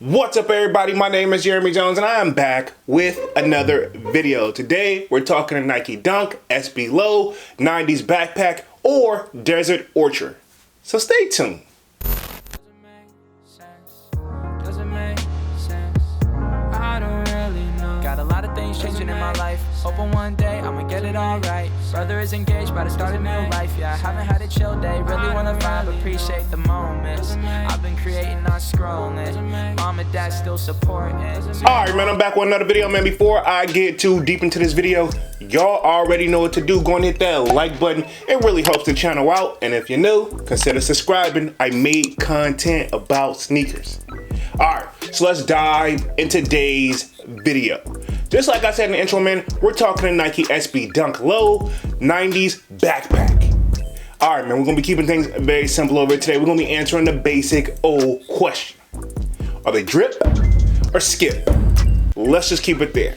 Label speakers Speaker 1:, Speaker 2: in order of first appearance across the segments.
Speaker 1: What's up everybody, my name is Jeremy Jones and I am back with another video. Today we're talking Nike Dunk, SB Low, 90s backpack, or Desert Ochre. So stay tuned.
Speaker 2: Got a lot of things changing in my life. Hoping one day I'ma get it all right. Brother is engaged, but I started a new life. Yeah, I haven't had a chill day. Really wanna vibe, appreciate the moments. I've been creating, not scrolling. Mom and dad still supporting.
Speaker 1: Alright man, I'm back with another video, man. Before I get too deep into this video, y'all already know what to do. Go and hit that like button. It really helps the channel out. And if you're new, consider subscribing. I made content about sneakers. Alright, so let's dive into today's video. Just like I said in the intro, man, we're talking a Nike SB Dunk Low 90s backpack. Alright, man, we're going to be keeping things very simple over here today. We're going to be answering the basic old question. Are they drip or skip? Let's just keep it there.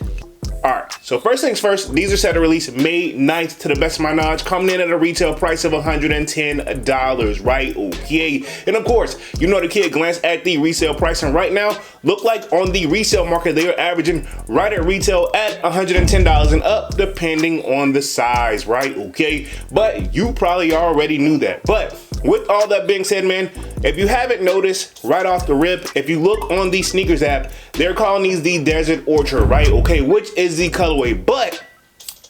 Speaker 1: Alright, so first things first, these are set to release May 9th to the best of my knowledge, coming in at a retail price of $110, right? Okay. And of course, you know the kid glanced at the resale price, and right now, look like on the resale market, they are averaging right at retail at $110 and up, depending on the size, right? Okay. But you probably already knew that. But with all that being said, man, if you haven't noticed right off the rip, if you look on the sneakers app, they're calling these the Desert Ochre, right? Okay, which is the colorway. But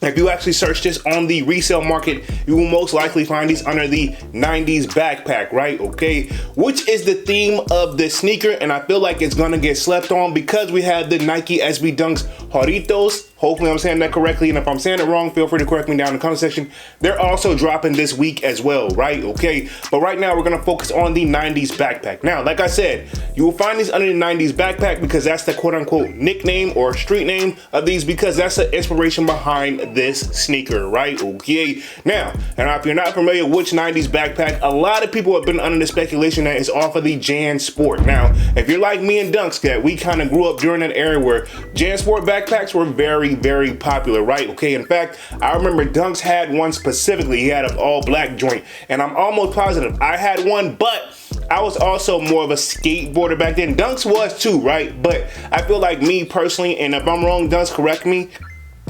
Speaker 1: if you actually search this on the resale market, you will most likely find these under the 90s backpack, right? Okay, which is the theme of the sneaker, and I feel like it's gonna get slept on because we have the Nike SB Dunks Jarritos. Hopefully I'm saying that correctly, and if I'm saying it wrong, feel free to correct me down in the comment section. They're also dropping this week as well, right? Okay, but right now we're gonna focus on the 90s backpack. Now, like I said, you will find these under the 90s backpack because that's the quote-unquote nickname or street name of these, because that's the inspiration behind this sneaker, right? Okay, now, and if you're not familiar with which 90s backpack, a lot of people have been under the speculation that it's off of the Jan Sport. Now, if you're like me and Dunks, that we kind of grew up during that era where Jan Sport backpacks were very popular, right? Okay, in fact, I remember Dunks had one specifically. He had an all black joint, and I'm almost positive I had one, but I was also more of a skateboarder back then. Dunks was too, right? But I feel like me personally, and if I'm wrong, Dunks, correct me,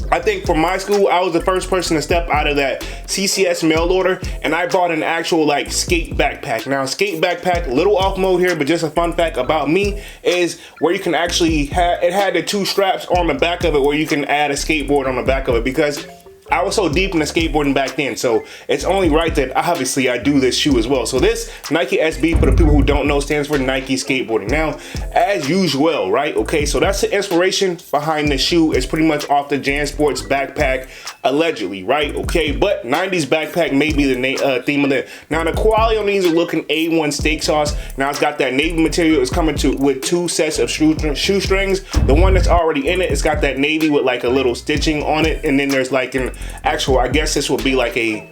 Speaker 1: I think for my school, I was the first person to step out of that CCS mail order, and I bought an actual like skate backpack. Now, skate backpack, little off mode here, but just a fun fact about me is where you can actually have, it had the two straps on the back of it where you can add a skateboard on the back of it, because I was so deep into skateboarding back then, so it's only right that obviously I do this shoe as well. So this Nike SB, for the people who don't know, stands for Nike Skateboarding. Now, as usual, right? Okay, so that's the inspiration behind the shoe. It's pretty much off the Jan Sports backpack, allegedly, right? Okay, but 90s backpack may be the theme of it. Now, the quality on these are looking A1 steak sauce. Now, it's got that navy material. It's coming with two sets of shoestrings. The one that's already in it, it's got that navy with like a little stitching on it, and then there's like an actual, I guess this would be like I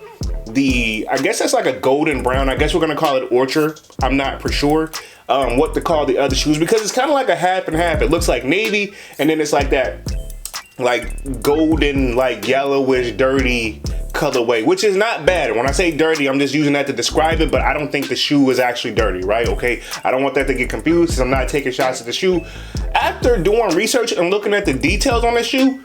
Speaker 1: guess that's like a golden brown. I guess we're gonna call it Ochre. I'm not for sure what to call the other shoes, because it's kind of like a half and half. It looks like navy, and then it's like that like golden, like yellowish, dirty colorway, which is not bad. When I say dirty, I'm just using that to describe it, but I don't think the shoe is actually dirty, right? Okay, I don't want that to get confused, because I'm not taking shots at the shoe. After doing research and looking at the details on the shoe,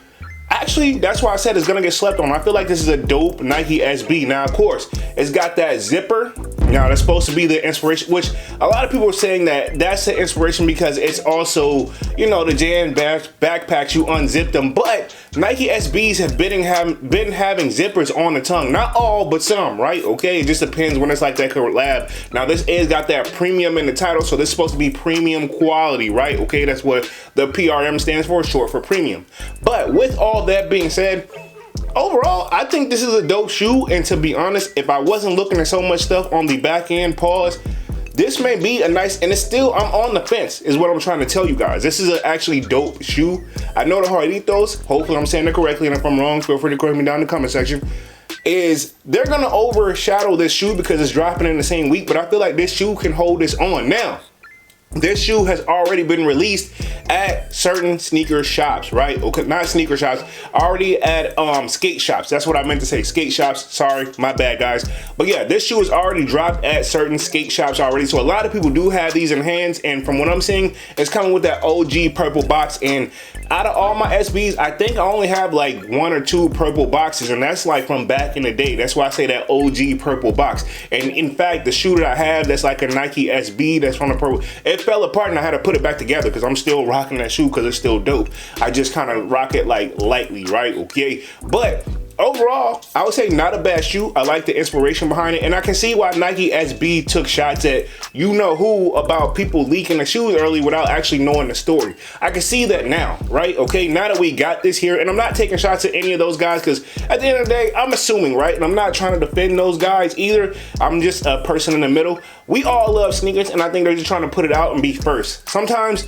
Speaker 1: actually, that's why I said it's gonna get slept on. I feel like this is a dope Nike SB. Now, of course, it's got that zipper. Now, that's supposed to be the inspiration, which a lot of people are saying that that's the inspiration because it's also, you know, the Jan backpacks, you unzip them. But Nike SBs have been having zippers on the tongue. Not all, but some, right? Okay, it just depends when it's like that collab. Now, this is got that premium in the title, so this is supposed to be premium quality, right? Okay, that's what the PRM stands for, short for premium. But with all that being said, overall, I think this is a dope shoe, and to be honest, if I wasn't looking at so much stuff on the back end, pause, this may be a nice, and it's still, I'm on the fence, is what I'm trying to tell you guys. This is an actually dope shoe. I know the Jarritos, hopefully I'm saying it correctly, and if I'm wrong, feel free to correct me down in the comment section, is they're gonna overshadow this shoe because it's dropping in the same week, but I feel like this shoe can hold this on. Now, this shoe has already been released at certain sneaker shops, right? Okay, not sneaker shops, already at skate shops. That's what I meant to say, skate shops. Sorry, my bad, guys. But yeah, this shoe is already dropped at certain skate shops already. So a lot of people do have these in hands, and from what I'm seeing, it's coming with that OG purple box. And out of all my SBs, I think I only have like 1 or 2 purple boxes, and that's like from back in the day. That's why I say that OG purple box. And in fact, the shoe that I have, that's like a Nike SB, that's from the purple, it fell apart and I had to put it back together because I'm still rocking that shoe because it's still dope. I just kind of rock it like lightly, right? Okay, but overall, I would say not a bad shoe. I like the inspiration behind it, and I can see why Nike SB took shots at you know who about people leaking the shoes early without actually knowing the story. I can see that now, right? Okay, now that we got this here, and I'm not taking shots at any of those guys because at the end of the day, I'm assuming, right? And I'm not trying to defend those guys either. I'm just a person in the middle. We all love sneakers, and I think they're just trying to put it out and be first. Sometimes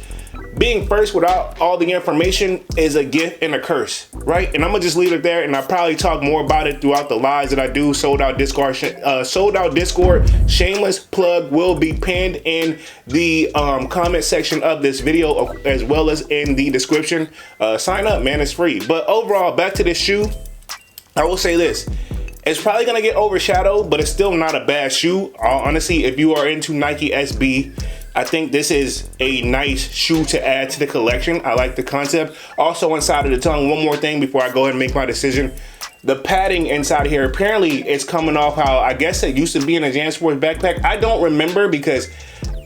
Speaker 1: being first without all the information is a gift and a curse, right? And I'm gonna just leave it there, and I'll probably talk more about it throughout the lives that I do. Sold Out Discord, shameless plug will be pinned in the comment section of this video, as well as in the description. Sign up, man, it's free. But overall, back to this shoe, I will say this. It's probably gonna get overshadowed, but it's still not a bad shoe. Honestly, if you are into Nike SB, I think this is a nice shoe to add to the collection. I like the concept. Also, inside of the tongue, one more thing before I go ahead and make my decision. The padding inside here, apparently it's coming off how I guess it used to be in a Jam Sports backpack. I don't remember because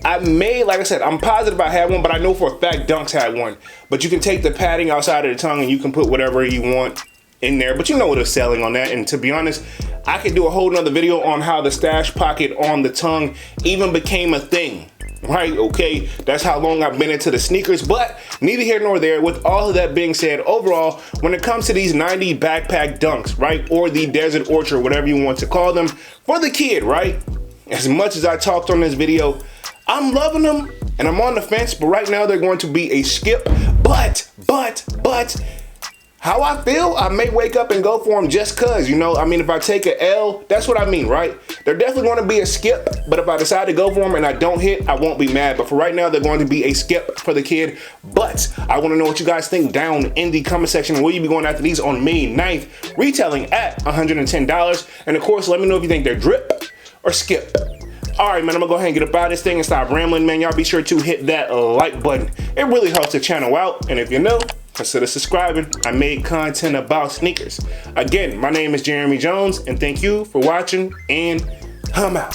Speaker 1: like I said, I'm positive I had one, but I know for a fact Dunks had one. But you can take the padding outside of the tongue and you can put whatever you want in there, but you know what they're selling on that. And to be honest, I could do a whole nother video on how the stash pocket on the tongue even became a thing. Right, okay, that's how long I've been into the sneakers, but neither here nor there. With all of that being said, overall, when it comes to these 90 backpack dunks, right, or the Desert Orchard, whatever you want to call them, for the kid, right, as much as I talked on this video, I'm loving them, and I'm on the fence, but right now they're going to be a skip, but, how I feel, I may wake up and go for them just cause, you know, I mean, if I take an L, that's what I mean, right? They're definitely going to be a skip, but if I decide to go for them and I don't hit, I won't be mad. But for right now, they're going to be a skip for the kid. But I want to know what you guys think down in the comment section. Will you be going after these on May 9th, retailing at $110? And of course, let me know if you think they're drip or skip. All right, man, I'm gonna go ahead and get up out of this thing and stop rambling, man. Y'all be sure to hit that like button. It really helps the channel out. And if you're new, consider subscribing. I made content about sneakers. Again, my name is Jeremy Jones, and thank you for watching, and I'm out.